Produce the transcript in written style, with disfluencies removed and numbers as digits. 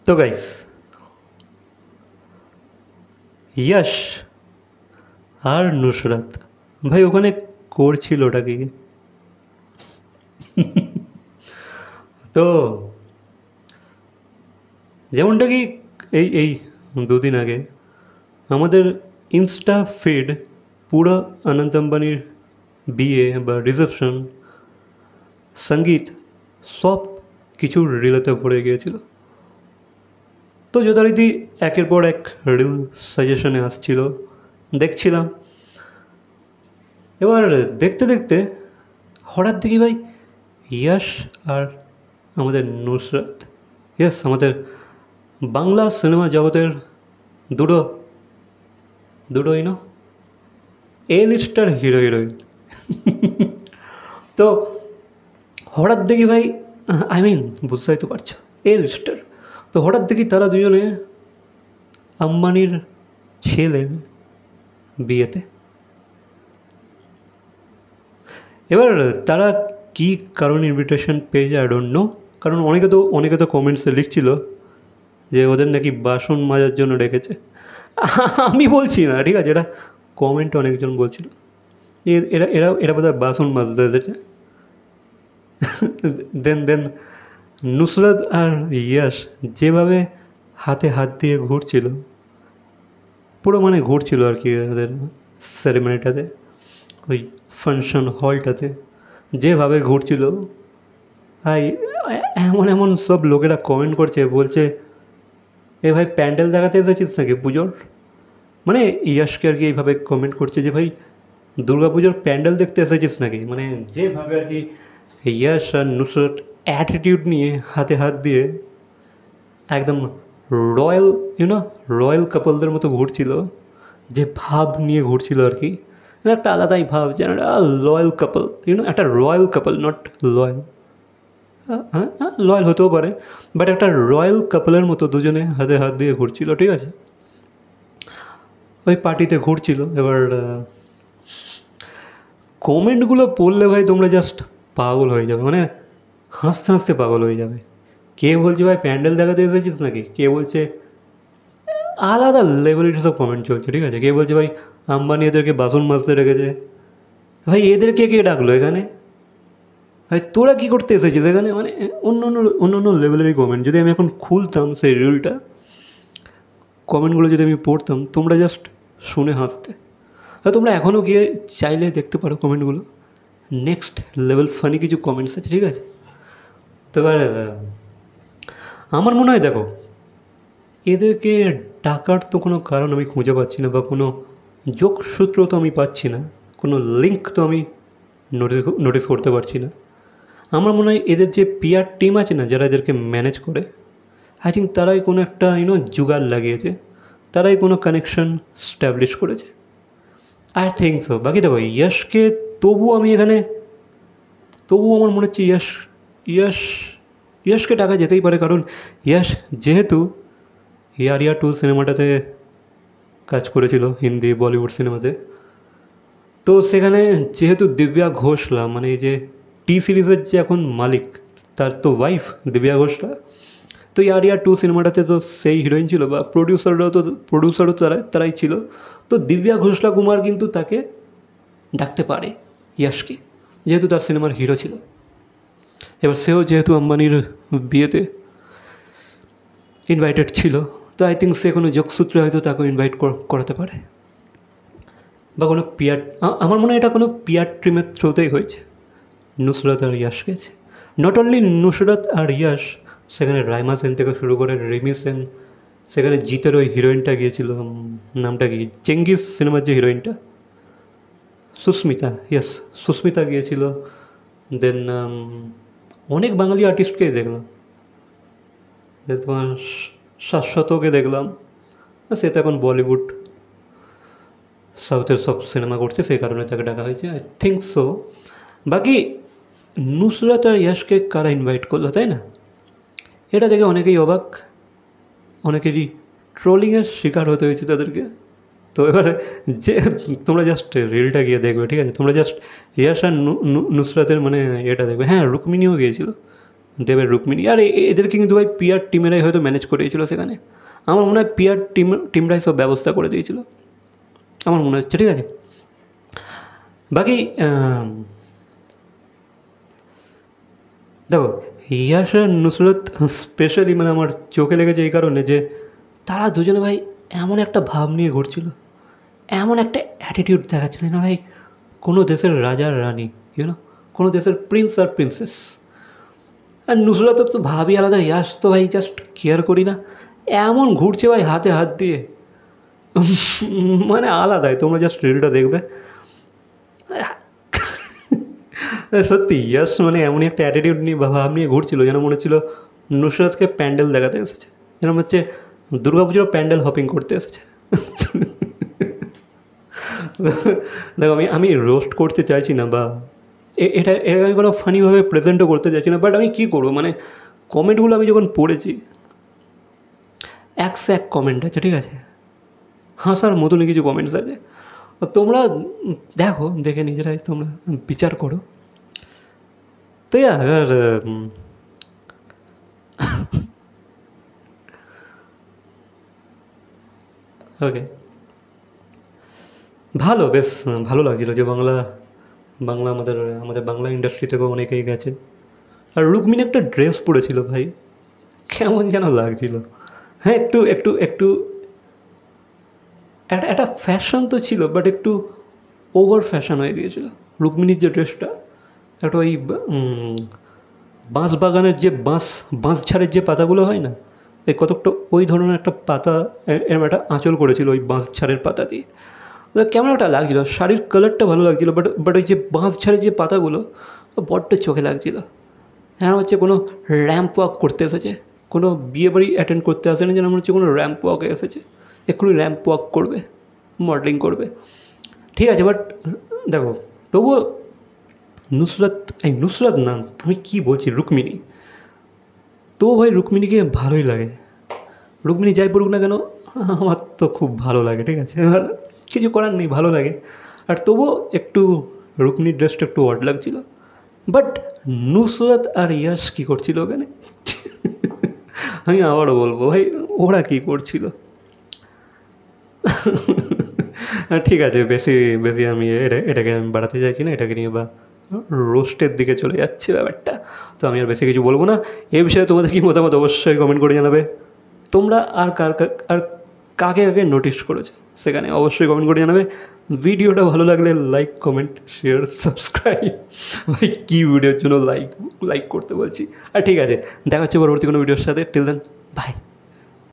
তো গাইস, ইয়াশ আর নুসরাত ভাই ওখানে করছিল ওটা কি? তো যেমনটা কি এই এই দুদিন আগে আমাদের ইনস্টা ফিড পুরো অনন্ত আম্বানির বিয়ে বা রিসেপশন, সঙ্গীত সব কিছু রিলেতে ভরে গিয়েছিল। তো যথারীতি একের পর এক রিল সাজেশনে আসছিল, দেখছিলাম। এবার দেখতে দেখতে হঠাৎ দেখি ভাই ইয়াশ আর আমাদের নুসরাত, ইয়াস আমাদের বাংলা সিনেমা জগতের দুটো দুটো ইনো এ লিস্টার হিরো হিরোইন। তো হঠাৎ দেখি ভাই, আই মিন বুঝতেই তো পারছো, এ লিস্টার। তো হঠাৎ দেখি তারা দুজনে আম্বানির ছেলের বিয়েতে। এবার তারা কী কারণে ইনভিটেশন পেয়েছে আই ডোন্ট নো, কারণ অনেকে তো কমেন্টসে লিখছিল যে ওদের নাকি বাসন মাজার জন্য ডেকেছে। আমি বলছি না, ঠিক আছে, এটা কমেন্টে অনেকজন বলছিল যে এরা এরা এরা বোধহয় বাসন মাজতে এসেছে। দেন নুসরাত আর ইয়াশ যেভাবে হাতে হাত দিয়ে ঘুরছিল, পুরো মানে ঘুরছিল আর কি ওদের সেরেমনিটাতে, ওই ফাংশন হলটাতে যেভাবে ঘুরছিল। ভাই এমন এমন সব লোকেরা কমেন্ট করছে, বলছে এ ভাই প্যান্ডেল দেখাতে এসেছিস নাকি পুজোর? মানে ইয়াশকে আর কি এইভাবে কমেন্ট করছে যে ভাই দুর্গা পুজোর প্যান্ডেল দেখতে এসেছিস নাকি, মানে যেভাবে আর কি ইয়াশ আর নুসরত অ্যাটিটিউড নিয়ে হাতে হাত দিয়ে একদম রয়্যাল রয়্যাল কাপলদের মতো ঘুরছিল, যে ভাব নিয়ে ঘুরছিল আর কি, একটা আলাদাই ভাব, যেন লয়াল কাপল, একটা রয়্যাল কাপল, নট লয়াল, হ্যাঁ লয়াল হতেও পারে, বাট একটা রয়্যাল কাপলের মতো দুজনে হাতে হাত দিয়ে ঘুরছিল, ঠিক আছে, ওই পার্টিতে ঘুরছিল। এবার কমেন্টগুলো পড়লে ভাই তোমরা জাস্ট পাগল হয়ে যাবে, মানে হাসতে হাসতে পাগল হয়ে যাবে। কে বলছে ভাই প্যান্ডেল দেখাতে এসেছিস নাকি, কে বলছে আলাদা লেভেলের সব কমেন্ট চলছে, ঠিক আছে, কে বলছে ভাই আম্বানি এদেরকে বাসন মাজতে রেখেছে। ভাই এদেরকে কে ডাকলো এখানে? ভাই তোরা কী করতে এসেছিস এখানে? মানে অন্য অন্য অন্য অন্য লেভেলেরই কমেন্ট। যদি আমি এখন খুলতাম সেই রিলটা, কমেন্টগুলো যদি আমি পড়তাম, তোমরা জাস্ট শুনে হাসতে। তোমরা এখনও গিয়ে চাইলে দেখতে পারো কমেন্টগুলো, নেক্সট লেভেল ফানি কিছু কমেন্টস আছে, ঠিক আছে। তো এবার আমার মনে হয় দেখো, এদেরকে ডাকার তো কোনো কারণ আমি খুঁজে পাচ্ছি না, বা কোনো যোগসূত্র তো আমি পাচ্ছি না, কোনো লিঙ্ক তো আমি নোটিস করতে পারছি না। আমার মনে হয় এদের যে পিআর টিম আছে না, যারা এদেরকে ম্যানেজ করে, আই থিঙ্ক তারাই কোনো একটা জুগাড় লাগিয়েছে, তারাই কোনো কানেকশন স্ট্যাবলিশ করেছে, আই থিঙ্ক সো। বাকি দেখো ইয়াশকে তবুও আমার মনে হচ্ছে ইয়াশকে টাকা যেতেই পারে, কারণ ইয়াশ যেহেতু ইয়ারিয়া 2 সিনেমাটাতে কাজ করেছিল হিন্দি বলিউড সিনেমাতে, তো সেখানে যেহেতু দিব্যা ঘোষলা, মানে এই যে টি সিরিজের যে এখন মালিক, তার তো ওয়াইফ দিব্যা ঘোষলা, তো ইয়ারিয়া 2 সিনেমাটাতে তো সেই হিরোইন ছিল, বা প্রডিউসারও তারাই ছিল। তো দিব্যা ঘোষলা কুমার কিন্তু তাকে ডাকতে পারে ইয়াশকে, যেহেতু তার সিনেমার হিরো ছিল। এবার সেও যেহেতু আম্বানির বিয়েতে ইনভাইটেড ছিল, তো আই থিঙ্ক সে কোনো যোগসূত্রে হয়তো তাকে ইনভাইট করাতে পারে, বা কোনো পিয়ার, আমার মনে হয় এটা কোনো পিয়ার ট্রিমের থ্রুতেই হয়েছে। নুসরাত আর ইয়াশ গেছে, নট অনলি নুসরাত আর ইয়াশ, সেখানে রাইমা সেন থেকে শুরু করে রিমি সেন, সেখানে জিতের ওই হিরোইনটা গিয়েছিল, নামটা কি, চেঙ্গিস সিনেমার যে হিরোইনটা, সুস্মিতা, ইয়েস সুস্মিতা গিয়েছিল। দেন অনেক বাঙালি আর্টিস্টকে দেখলাম, যে তোমার শাশ্বতকে দেখলাম, সে তো এখন বলিউড সাউথের সব সিনেমা করছে, সেই কারণে তাকে ডাকা হয়েছে, আই থিঙ্ক সো। বাকি নুসরাত আর ইয়াশকে কারা ইনভাইট করলো, তাই না? এটা দেখে অনেকেই অবাক, অনেকেরই ট্রোলিংয়ের শিকার হতে হয়েছে তাদেরকে। তো এবারে যে তোমরা জাস্ট রিলটা গিয়ে দেখবে, ঠিক আছে, তোমরা জাস্ট ইয়াশ আর নুসরাতের মানে এটা দেখবে। হ্যাঁ রুক্মিণীও গিয়েছিল, দেবের রুক্মিণী, আর এদেরকে কিন্তু ভাই পিআর টিমেরাই হয়তো ম্যানেজ করেছিল সেখানে। আমার মনে হয় পিআর টিমরাই সব ব্যবস্থা করে দিয়েছিল, আমার মনে হচ্ছে। ঠিক আছে, বাকি দেখো ইয়াশ আর নুসরত স্পেশালি মানে আমার চোখে লেগেছে এই কারণে যে তারা দুজনে ভাই এমন একটা ভাব নিয়ে ঘুরছিল, এমন একটা অ্যাটিটিউড দেখাচ্ছিল না ভাই কোনো দেশের রাজা আর রানী, ইউনো, কোনো দেশের প্রিন্স আর প্রিন্সেস। আর নুসরত তো ভাবই আলাদা, ইয়াশ তো ভাই জাস্ট কেয়ার করি না, এমন ঘুরছে ভাই হাতে হাত দিয়ে, মানে আলাদাই। তোমরা জাস্ট রিলটা দেখবে, সত্যি ইয়াশ মানে এমনই একটা অ্যাটিটিউড নিয়ে ভাব নিয়ে ঘুরছিল যেন মনে হচ্ছিল নুসরতকে প্যান্ডেল দেখাতে এসেছে, যেন হচ্ছে দুর্গাপুজোর প্যান্ডেল হপিং করতে এসেছে। দেখো আমি রোস্ট করতে চাইছি না, বা এটা আমি কোনো ফানিভাবে প্রেজেন্টও করতে চাইছি না, বাট আমি কী করবো, মানে কমেন্টগুলো আমি যখন পড়েছি, এক কমেন্ট আছে, ঠিক আছে, হাসার মতনই কিছু কমেন্টস আছে। তোমরা দেখো, দেখে নিজেরাই তোমরা বিচার করো। তো यार ওকে, ভালো, বেশ ভালো লাগছিলো যে বাংলা বাংলা আমাদের আমাদের বাংলা ইন্ডাস্ট্রি থেকেও অনেকেই গেছে। আর রুক্মিণী একটা ড্রেস পরেছিল ভাই, কেমন যেন লাগছিল। হ্যাঁ, একটু একটু একটু একটা ফ্যাশন তো ছিল, বাট একটু ওভার ফ্যাশন হয়ে গিয়েছিলো রুক্মিণীর যে ড্রেসটা। একটা ওই বাঁশ বাগানের যে বাঁশ ঝাড়ের যে পাতাগুলো হয় না, এই কতকটা ওই ধরনের একটা পাতা, এরম একটা আঁচল করেছিল ওই বাঁশ ঝাড়ের পাতা দিয়ে। কেমন একটা লাগছিলো, শাড়ির কালারটা ভালো লাগছিলো, বাট ওই যে বাঁশ ঝাড়ের যে পাতাগুলো বড্ড চোখে লাগছিলো। হ্যাঁ, হচ্ছে কোনো র্যাম্প ওয়াক করতে এসেছে, কোনো বিয়ে বাড়ি অ্যাটেন্ড করতে আসেনি, যেন মনে হচ্ছে কোনো র্যাম্প ওয়াকে এসেছে, এক্ষুনি র্যাম্প ওয়াক করবে, মডেলিং করবে। ঠিক আছে, বাট দেখো তবুও নুসরাত নাম, আমি কী বলছি, রুক্মিণী, তো ভাই রুক্মিণীকে ভালোই লাগে। রুক্মিণী যাই পড়ুক না কেন আমার তো খুব ভালো লাগে, ঠিক আছে, আর কিছু করার নেই, ভালো লাগে। আর তবুও একটু রুক্মিণীর ড্রেসটা একটু অড লাগছিলো। বাট নুসরাত আর ইয়াশ কী করছিল ওখানে, আমি আবারও বলবো ভাই, ওরা কী করছিল। ঠিক আছে, বেশি বেশি আমি এটাকে আমি বাড়াতে চাইছি না, এটাকে নিয়ে বা রোস্টের দিকে চলে যাচ্ছে ব্যাপারটা। তো আমি আর বেশি কিছু বলবো না। এ বিষয়ে তোমাদের কী মতামত অবশ্যই কমেন্ট করে জানাবে। তোমরা আর কাকে কাকে নোটিস করেছো সেখানে অবশ্যই কমেন্ট করে জানাবে। ভিডিওটা ভালো লাগলে লাইক, কমেন্ট, শেয়ার, সাবস্ক্রাইব। ভাই কী ভিডিওর জন্য লাইক করতে বলছি। আর ঠিক আছে, দেখা হচ্ছে পরবর্তী কোনো ভিডিওর সাথে। Till then, by.